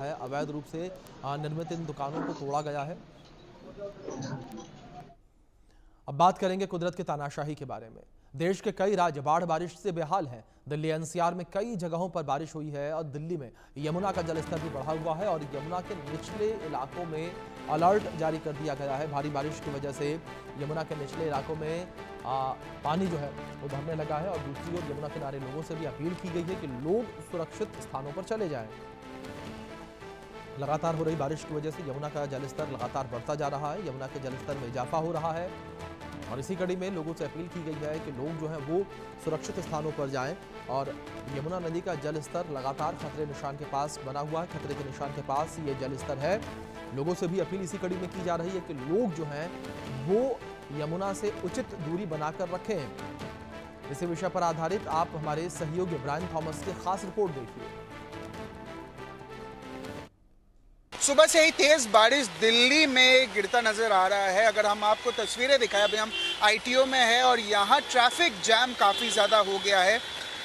है। अवैध रूप से निर्मित इन दुकानों को तोड़ा गया है। अब बात करेंगे कुदरत की तानाशाही के बारे में। देश के कई राज्य बाढ़ बारिश से बेहाल हैं। दिल्ली एनसीआर में कई जगहों पर बारिश हुई है और दिल्ली में यमुना का जलस्तर भी बढ़ा हुआ है और यमुना के निचले इलाकों में अलर्ट जारी कर दिया गया है। भारी बारिश की वजह से यमुना के निचले इलाकों में पानी जो है वो भरने लगा है और दूसरी ओर यमुना किनारे लोगों से भी अपील की गई है कि लोग सुरक्षित स्थानों पर चले जाएं। लगातार हो रही बारिश की वजह से यमुना का जलस्तर लगातार बढ़ता जा रहा है। यमुना के जलस्तर में इजाफा हो रहा है और इसी कड़ी में लोगों से अपील की गई है कि लोग जो हैं वो सुरक्षित स्थानों पर जाएं और यमुना नदी का जलस्तर लगातार खतरे निशान के पास बना हुआ है। खतरे के निशान के पास ये जलस्तर है। लोगों से भी अपील इसी कड़ी में की जा रही है कि लोग जो हैं वो यमुना से उचित दूरी बनाकर रखें। इसी विषय पर आधारित आप हमारे सहयोगी ब्रायन थॉमस की खास रिपोर्ट देखिए। सुबह से ही तेज बारिश दिल्ली में गिरता नजर आ रहा है। अगर हम आपको तस्वीरें दिखाएं, अभी हम आईटीओ में है और यहाँ ट्रैफिक जैम काफ़ी ज़्यादा हो गया है।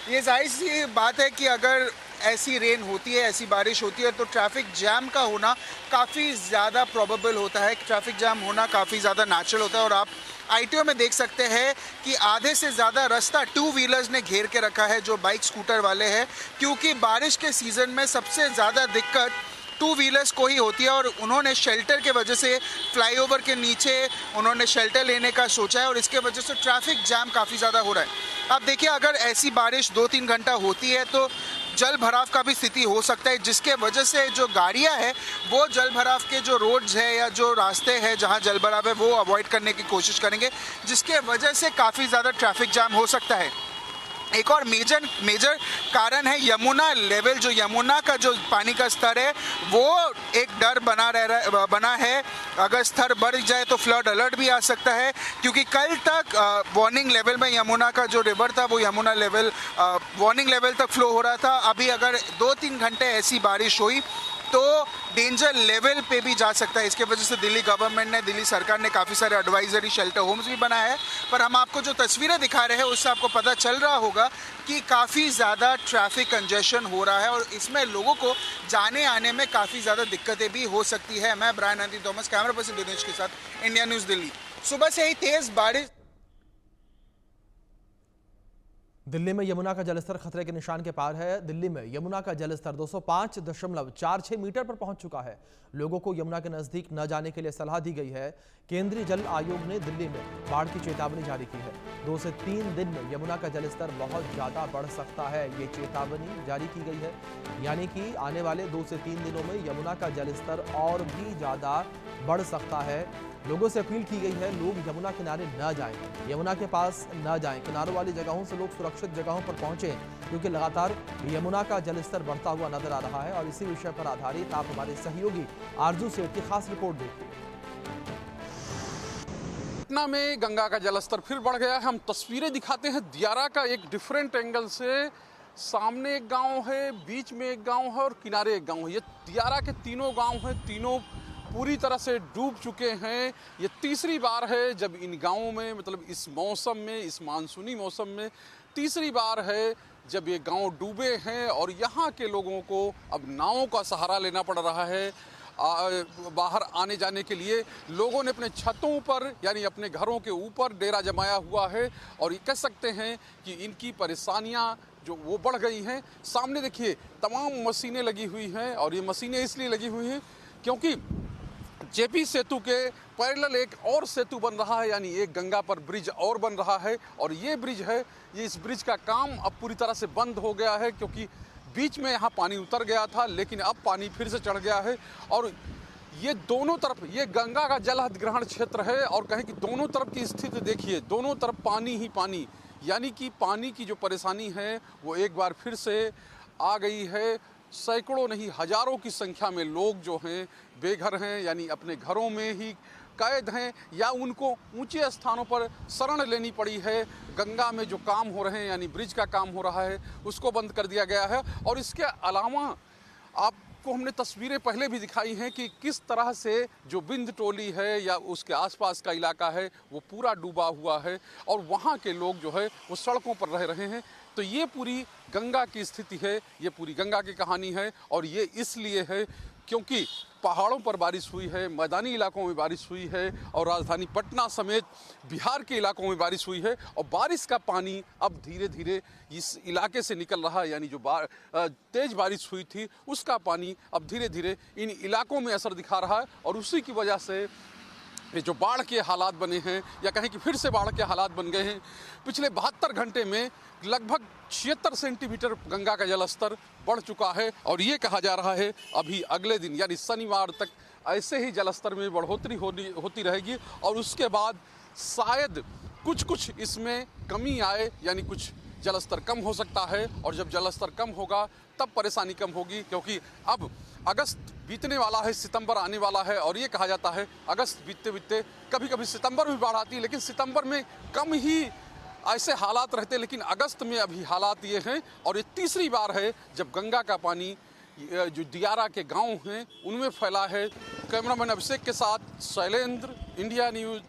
ये जाहिर सी बात है कि अगर ऐसी रेन होती है, ऐसी बारिश होती है तो ट्रैफिक जैम का होना काफ़ी ज़्यादा प्रोबेबल होता है। ट्रैफिक जैम होना काफ़ी ज़्यादा नेचुरल होता है और आप आईटीओ में देख सकते हैं कि आधे से ज़्यादा रास्ता टू व्हीलर्स ने घेर के रखा है, जो बाइक स्कूटर वाले हैं, क्योंकि बारिश के सीज़न में सबसे ज़्यादा दिक्कत टू व्हीलर्स को ही होती है और उन्होंने शेल्टर के वजह से फ्लाईओवर के नीचे उन्होंने शेल्टर लेने का सोचा है और इसके वजह से ट्रैफिक जैम काफ़ी ज़्यादा हो रहा है। आप देखिए, अगर ऐसी बारिश 2-3 घंटा होती है तो जल भराव का भी स्थिति हो सकता है, जिसके वजह से जो गाड़ियां हैं वो जल भराव के जो रोड्स है या जो रास्ते हैं जहां जल भराव है वो अवॉइड करने की कोशिश करेंगे, जिसके वजह से काफ़ी ज़्यादा ट्रैफिक जैम हो सकता है। एक और मेजर कारण है यमुना लेवल। जो यमुना का जो पानी का स्तर है वो एक डर बना है। अगर स्तर बढ़ जाए तो फ्लड अलर्ट भी आ सकता है, क्योंकि कल तक वार्निंग लेवल में यमुना का जो रिवर था वो यमुना लेवल वार्निंग लेवल तक फ्लो हो रहा था। अभी अगर 2-3 घंटे ऐसी बारिश हुई तो डेंजर लेवल पे भी जा सकता है। इसके वजह से दिल्ली गवर्नमेंट ने, दिल्ली सरकार ने काफ़ी सारे एडवाइजरी शेल्टर होम्स भी बनाए हैं। पर हम आपको जो तस्वीरें दिखा रहे हैं उससे आपको पता चल रहा होगा कि काफ़ी ज़्यादा ट्रैफिक कंजेशन हो रहा है और इसमें लोगों को जाने आने में काफ़ी ज़्यादा दिक्कतें भी हो सकती है। मैं Brian Thomas, camera person Dinesh के साथ, इंडिया न्यूज़ दिल्ली। सुबह से ही तेज़ बारिश। दिल्ली में यमुना का जलस्तर खतरे के निशान के पार है। दिल्ली में यमुना का जलस्तर 205.46 मीटर पर पहुंच चुका है। लोगों को यमुना के नजदीक न जाने के लिए सलाह दी गई है। केंद्रीय जल आयोग ने दिल्ली में बाढ़ की चेतावनी जारी की है। 2 से 3 दिन में यमुना का जलस्तर बहुत ज्यादा बढ़ सकता है, ये चेतावनी जारी की गई है। यानी कि आने वाले 2 से 3 दिनों में यमुना का जलस्तर और भी ज्यादा बढ़ सकता है। लोगों से अपील की गई है लोग यमुना किनारे न जाएं, यमुना के पास न जाएं। किनारों वाली जगहों से लोग सुरक्षित जगहों पर पहुंचें, क्योंकि लगातार यमुना का जलस्तर बढ़ता हुआ नजर आ रहा है। और इसी विषय पर आधारित आप हमारे सहयोगी आरजू सेठ की खास रिपोर्ट देखिए। पटना में गंगा का जलस्तर फिर बढ़ गया है। हम तस्वीरें दिखाते हैं दियारा का एक डिफरेंट एंगल से। सामने एक गांव है, बीच में एक गांव है और किनारे एक गांव है। ये दियारा के तीनों गांव हैं, तीनों पूरी तरह से डूब चुके हैं। ये तीसरी बार है जब इन गांवों में, मतलब इस मौसम में, इस मानसूनी मौसम में तीसरी बार है जब ये गांव डूबे हैं और यहाँ के लोगों को अब नावों का सहारा लेना पड़ रहा है। बाहर आने जाने के लिए लोगों ने अपने छतों पर, यानी अपने घरों के ऊपर डेरा जमाया हुआ है और ये कह सकते हैं कि इनकी परेशानियां जो वो बढ़ गई हैं। सामने देखिए तमाम मशीनें लगी हुई हैं और ये मशीनें इसलिए लगी हुई हैं क्योंकि जेपी सेतु के पैरेलल एक और सेतु बन रहा है, यानी एक गंगा पर ब्रिज और बन रहा है और ये ब्रिज है, ये इस ब्रिज का काम अब पूरी तरह से बंद हो गया है, क्योंकि बीच में यहाँ पानी उतर गया था लेकिन अब पानी फिर से चढ़ गया है। और ये दोनों तरफ, ये गंगा का जल ग्रहण क्षेत्र है और कहें कि दोनों तरफ की स्थिति देखिए, दोनों तरफ पानी ही पानी, यानी कि पानी की जो परेशानी है वो एक बार फिर से आ गई है। सैकड़ों नहीं हजारों की संख्या में लोग जो हैं बेघर हैं, यानी अपने घरों में ही कैद हैं या उनको ऊंचे स्थानों पर शरण लेनी पड़ी है। गंगा में जो काम हो रहे हैं, यानी ब्रिज का काम हो रहा है, उसको बंद कर दिया गया है। और इसके अलावा आपको हमने तस्वीरें पहले भी दिखाई हैं कि किस तरह से जो बिंद टोली है या उसके आसपास का इलाका है वो पूरा डूबा हुआ है और वहाँ के लोग जो है वो सड़कों पर रह रहे हैं। तो ये पूरी गंगा की स्थिति है, ये पूरी गंगा की कहानी है। और ये इसलिए है क्योंकि पहाड़ों पर बारिश हुई है, मैदानी इलाकों में बारिश हुई है और राजधानी पटना समेत बिहार के इलाकों में बारिश हुई है। और बारिश का पानी अब धीरे धीरे इस इलाके से निकल रहा है, यानी जो तेज बारिश हुई थी उसका पानी अब धीरे धीरे इन इलाकों में असर दिखा रहा है। और उसी की वजह से ये जो बाढ़ के हालात बने हैं, या कहें कि फिर से बाढ़ के हालात बन गए हैं। पिछले 72 घंटे में लगभग 76 सेंटीमीटर गंगा का जलस्तर बढ़ चुका है। और ये कहा जा रहा है अभी अगले दिन यानी शनिवार तक ऐसे ही जलस्तर में बढ़ोतरी होती रहेगी और उसके बाद शायद कुछ इसमें कमी आए, यानी कुछ जलस्तर कम हो सकता है। और जब जलस्तर कम होगा तब परेशानी कम होगी, क्योंकि अब अगस्त बीतने वाला है, सितंबर आने वाला है। और ये कहा जाता है अगस्त बीतते बीतते कभी कभी सितंबर में बाढ़ आती है, लेकिन सितंबर में कम ही ऐसे हालात रहते, लेकिन अगस्त में अभी हालात ये हैं। और ये तीसरी बार है जब गंगा का पानी जो दियारा के गांव हैं उनमें फैला है। कैमरामैन अभिषेक के साथ शैलेंद्र, इंडिया न्यूज।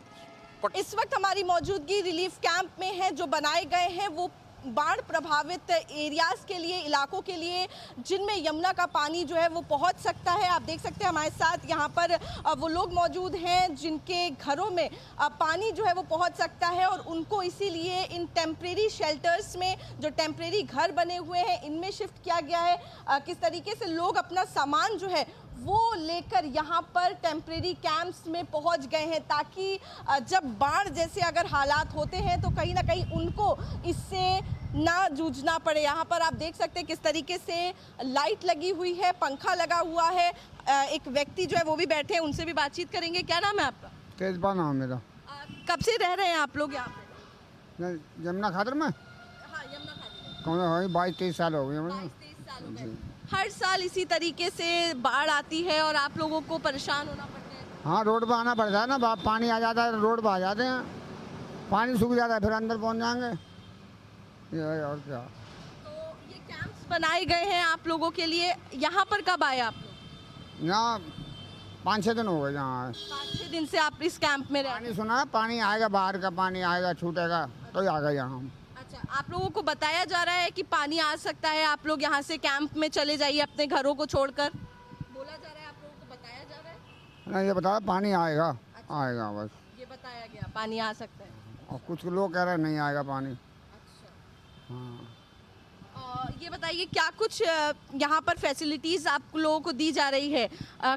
इस वक्त हमारी मौजूदगी रिलीफ कैंप में है जो बनाए गए हैं वो बाढ़ प्रभावित एरियाज के लिए, इलाकों के लिए, जिनमें यमुना का पानी जो है वो पहुंच सकता है। आप देख सकते हैं हमारे साथ यहाँ पर वो लोग मौजूद हैं जिनके घरों में पानी जो है वो पहुंच सकता है और उनको इसीलिए इन टेम्परेरी शेल्टर्स में, जो टेम्परेरी घर बने हुए हैं, इनमें शिफ्ट किया गया है। किस तरीके से लोग अपना सामान जो है वो लेकर यहाँ पर टेम्परेरी कैंप्स में पहुँच गए हैं, ताकि जब बाढ़ जैसे अगर हालात होते हैं तो कहीं ना कहीं उनको इससे ना जूझना पड़े। यहाँ पर आप देख सकते हैं किस तरीके से लाइट लगी हुई है, पंखा लगा हुआ है। एक व्यक्ति जो है वो भी बैठे हैं, उनसे भी बातचीत करेंगे। क्या नाम है आपका? तेजबा नाम है मेरा। कब से रह रहे हैं आप लोग यहाँ पे? यमुना खातर में? हाँ, यमुना खातर। कौन है? 22-23 साल हो गए। 22-23 साल हो गए। हर साल इसी तरीके से बाढ़ आती है और आप लोगों को परेशान होना पड़ता है। हाँ, रोड पर आना पड़ता है ना, पानी आ जाता है, रोड पर आ जाते हैं, पानी सूख जाता है, फिर अंदर पहुंच जाएंगे। ये और क्या। तो ये कैंप्स बनाए गए हैं आप लोगों के लिए। यहाँ पर कब आए आप लोग? यहाँ 5-6 दिन हो गए। यहाँ 5-6 दिन से आप इस कैंप में रह रहे पानी सुना, पानी आएगा, बाहर का पानी आएगा, छूटेगा तो ही आ गए यहाँ। अच्छा, आप लोगों को बताया जा रहा है कि पानी आ सकता है, आप लोग यहाँ से कैंप में चले जाइए अपने घरों को छोड़कर, बोला जा रहा है, आप लोगों को बताया जा रहा है? नहीं, ये बताया पानी आएगा। अच्छा, आएगा बस, ये बताया गया पानी आ सकता है। और कुछ लोग कह रहे हैं नहीं आएगा पानी। अच्छा, हाँ। ये बताइए क्या कुछ यहाँ पर फैसिलिटीज आप लोगों को दी जा रही है?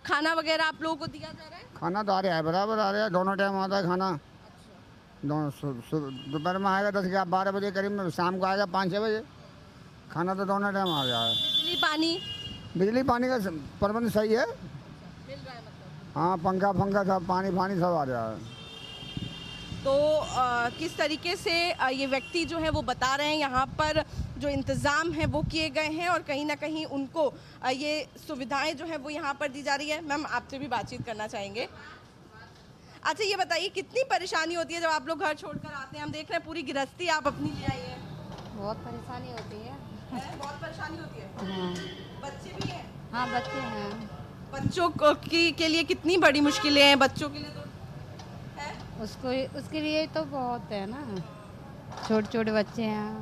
खाना वगैरह आप लोगों को दिया जा रहा है? खाना तो आ रहा है, बराबर आ रहा है, दोनों टाइम आता है खाना। दोपहर में आएगा 10-12 बजे करीब में, शाम को आएगा 5-6 बजे। खाना तो दोनों टाइम आ गया है। बिजली पानी का प्रबंध सही है, मिल रहा है मतलब? हाँ, पंखा सब, पानी सब आ रहा है। तो किस तरीके से ये व्यक्ति जो है वो बता रहे हैं यहाँ पर जो इंतज़ाम है वो किए गए हैं और कहीं ना कहीं उनको ये सुविधाएं जो है वो यहाँ पर दी जा रही है। मैम, आपसे भी बातचीत करना चाहेंगे। अच्छा, ये बताइए कितनी परेशानी होती है जब आप लोग घर छोड़कर आते हैं? हम देख रहे हैं पूरी गृहस्थी आप अपनी ले आई है। बहुत परेशानी होती है। बहुत परेशानी होती है। हाँ, बच्चे भी हैं? हाँ, बच्चे हैं। बच्चों के लिए कितनी बड़ी मुश्किलें हैं? बच्चों के लिए तो है, उसके लिए तो बहुत है ना, छोटे छोटे बच्चे हैं।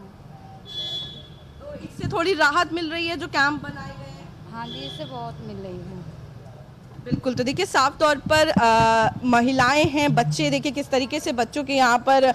तो इससे थोड़ी राहत मिल रही है जो कैंप बनाए गए हैं? हाँ जी, इससे बहुत मिल रही है। बिल्कुल। तो देखिए साफ तौर पर महिलाएं हैं, बच्चे, देखिए किस तरीके से बच्चों के यहाँ पर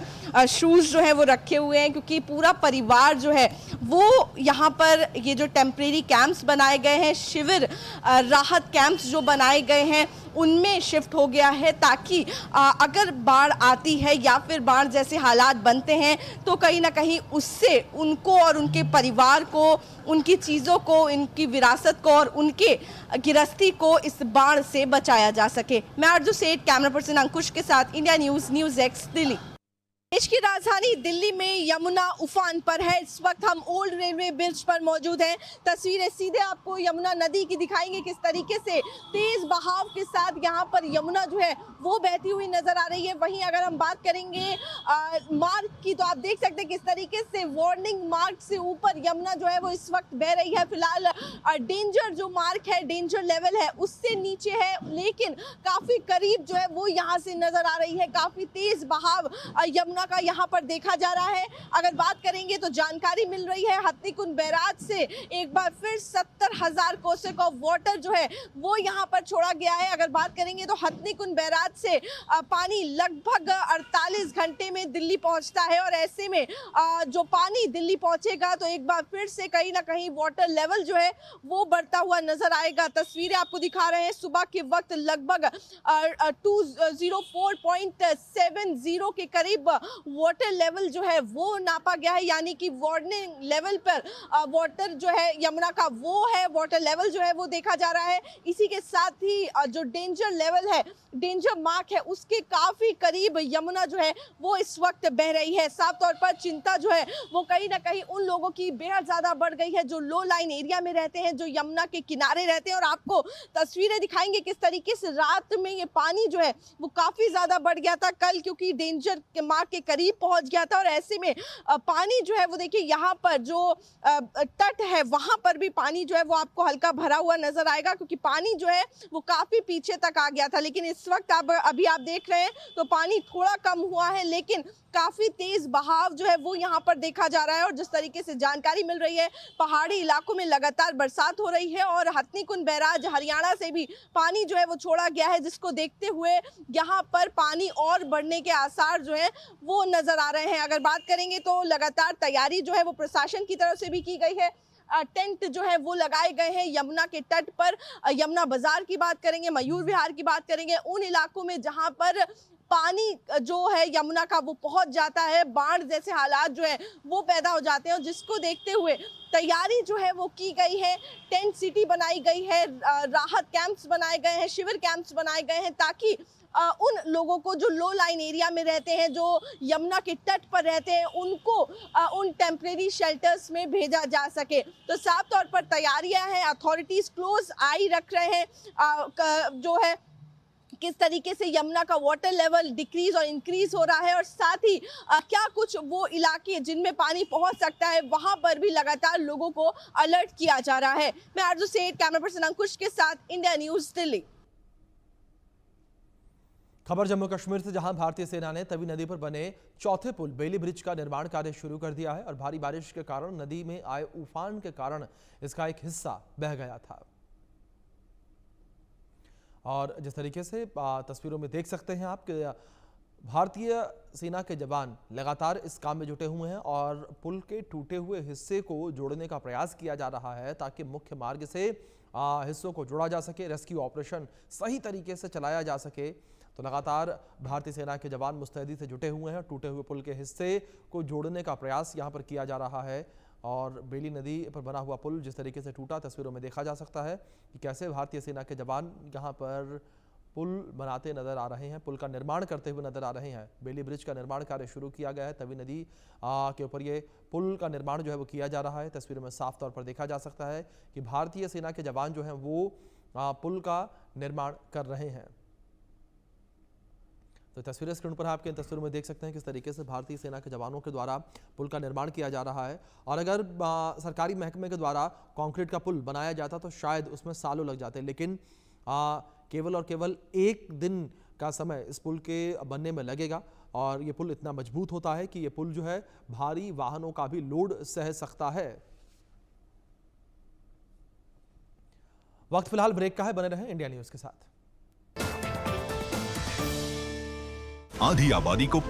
शूज़ जो है वो रखे हुए हैं, क्योंकि पूरा परिवार जो है वो यहाँ पर ये जो टेम्परेरी कैंप्स बनाए गए हैं, शिविर राहत कैंप्स जो बनाए गए हैं उनमें शिफ्ट हो गया है, ताकि अगर बाढ़ आती है या फिर बाढ़ जैसे हालात बनते हैं तो कहीं ना कहीं उससे उनको और उनके परिवार को, उनकी चीज़ों को, इनकी विरासत को और उनके गिरस्ती को इस बाढ़ से बचाया जा सके। मैं अर्जु सेठ, कैमरा पर्सन अंकुश के साथ, इंडिया न्यूज़ एक्स, दिल्ली। देश की राजधानी दिल्ली में यमुना उफान पर है। इस वक्त हम ओल्ड रेलवे ब्रिज पर मौजूद हैं। तस्वीरें सीधे आपको यमुना नदी की दिखाएंगे, किस तरीके से तेज बहाव के साथ यहाँ पर यमुना जो है वो बहती हुई नजर आ रही है। वहीं अगर हम बात करेंगे मार्ग की, तो आप देख सकते हैं किस तरीके से वार्निंग मार्क से ऊपर यमुना जो है वो इस वक्त बह रही है। फिलहाल डेंजर जो मार्क है, डेंजर लेवल है, उससे नीचे है, लेकिन काफी करीब जो है वो यहाँ से नजर आ रही है। काफी तेज बहाव यमुना यमुना का यहाँ पर देखा जा रहा है। अगर बात करेंगे तो जानकारी मिल रही है हथनीकुंड बैराज से एक बार फिर 70,000 क्यूसेक ऑफ वाटर जो है वो यहाँ पर छोड़ा गया है। अगर बात करेंगे तो हथनीकुंड बैराज से पानी लगभग 48 घंटे में दिल्ली पहुँचता है और ऐसे में जो पानी दिल्ली पहुँचेगा तो एक बार फिर से कहीं ना कहीं वाटर लेवल जो है वो बढ़ता हुआ नजर आएगा। तस्वीरें आपको दिखा रहे हैं, सुबह के वक्त लगभग 204.70 के करीब वाटर लेवल जो है वो नापा गया है, यानी कि वार्निंग लेवल पर वाटर जो है यमुना का वो है, वाटर लेवल जो है वो देखा जा रहा है। इसी के साथ ही जो डेंजर लेवल है, डेंजर मार्क है, उसके काफी करीब यमुना जो है वो इस वक्त बह रही है। साफ तौर पर चिंता जो है वो कहीं ना कहीं उन लोगों की बेहद ज्यादा बढ़ गई है जो लो लाइन एरिया में रहते हैं, जो यमुना के किनारे रहते हैं। और आपको तस्वीरें दिखाएंगे किस तरीके से रात में ये पानी जो है वो काफी ज्यादा बढ़ गया था कल, क्योंकि डेंजर के मार्क के करीब पहुंच गया था। और ऐसे में पानी जो है वो देखिए यहाँ पर जो तट है वहां पर भी पानी जो है वो आपको हल्का भरा हुआ नजर आएगा, क्योंकि पानी जो है वो काफी पीछे तक आ गया था। लेकिन इस वक्त अभी आप देख रहे हैं तो पानी थोड़ा कम हुआ है, लेकिन काफी तेज बहाव जो है वो यहाँ पर देखा जा रहा है। और जिस तरीके से जानकारी मिल रही है, पहाड़ी इलाकों में लगातार बरसात हो रही है और हथनीकुंड बैराज हरियाणा से भी पानी जो है वो छोड़ा गया है, जिसको देखते हुए यहाँ पर पानी और बढ़ने के आसार जो है वो नजर आ रहे हैं। अगर बात करेंगे तो लगातार तैयारी जो है वो प्रशासन की तरफ से भी की गई है। टेंट जो है वो लगाए गए हैं यमुना के तट पर। यमुना बाजार की बात करेंगे, मयूर विहार की बात करेंगे, उन इलाकों में जहां पर पानी जो है यमुना का वो पहुंच जाता है, बाढ़ जैसे हालात जो है वो पैदा हो जाते हैं, और जिसको देखते हुए तैयारी जो है वो की गई है। टेंट सिटी बनाई गई है, राहत कैंप्स बनाए गए हैं, शिविर कैंप्स बनाए गए हैं, ताकि उन लोगों को जो लो लाइन एरिया में रहते हैं, जो यमुना के तट पर रहते हैं, उनको उन टेम्परेरी शेल्टर्स में भेजा जा सके। तो साफ तौर पर तैयारियां हैं, अथॉरिटीज क्लोज आई रख रहे हैं जो है किस तरीके से यमुना का वाटर लेवल डिक्रीज और इंक्रीज हो रहा है, और साथ ही क्या कुछ वो इलाके जिनमें पानी पहुंच सकता है वहां पर भी लगातार लोगों को अलर्ट किया जा रहा है। मैं आरजू सेठ, कैमरा पर्सन अंकुश के साथ, इंडिया न्यूज दिल्ली। खबर जम्मू कश्मीर से, जहां भारतीय सेना ने तवी नदी पर बने चौथे पुल बेली ब्रिज का निर्माण कार्य शुरू कर दिया है और भारी बारिश के कारण नदी में आए उफान के कारण इसका एक हिस्सा बह गया था। और जिस तरीके से तस्वीरों में देख सकते हैं आप कि भारतीय सेना के जवान लगातार इस काम में जुटे हुए हैं और पुल के टूटे हुए हिस्से को जोड़ने का प्रयास किया जा रहा है ताकि मुख्य मार्ग से हिस्सों को जोड़ा जा सके, रेस्क्यू ऑपरेशन सही तरीके से चलाया जा सके। तो लगातार भारतीय सेना के जवान मुस्तैदी से जुटे हुए हैं, टूटे हुए पुल के हिस्से को जोड़ने का प्रयास यहां पर किया जा रहा है। और बेली नदी पर बना हुआ पुल जिस तरीके से टूटा, तस्वीरों में देखा जा सकता है कि कैसे भारतीय सेना के जवान यहां पर पुल बनाते नजर आ रहे हैं, पुल का निर्माण करते हुए नजर आ रहे हैं। बेली ब्रिज का निर्माण कार्य शुरू किया गया है, तवी नदी के ऊपर ये पुल का निर्माण जो है वो किया जा रहा है। तस्वीरों में साफ तौर पर देखा जा सकता है कि भारतीय सेना के जवान जो हैं वो पुल का निर्माण कर रहे हैं। तो तस्वीरें स्क्रीन पर आपके इन तस्वीरों में देख सकते हैं किस तरीके से भारतीय सेना के जवानों के द्वारा पुल का निर्माण किया जा रहा है। और अगर सरकारी महकमे के द्वारा कंक्रीट का पुल बनाया जाता तो शायद उसमें सालों लग जाते, लेकिन केवल और केवल एक दिन का समय इस पुल के बनने में लगेगा। और ये पुल इतना मजबूत होता है कि ये पुल जो है भारी वाहनों का भी लोड सह सकता है। वक्त फिलहाल ब्रेक का है, बने रहें इंडिया न्यूज के साथ। आधी आबादी को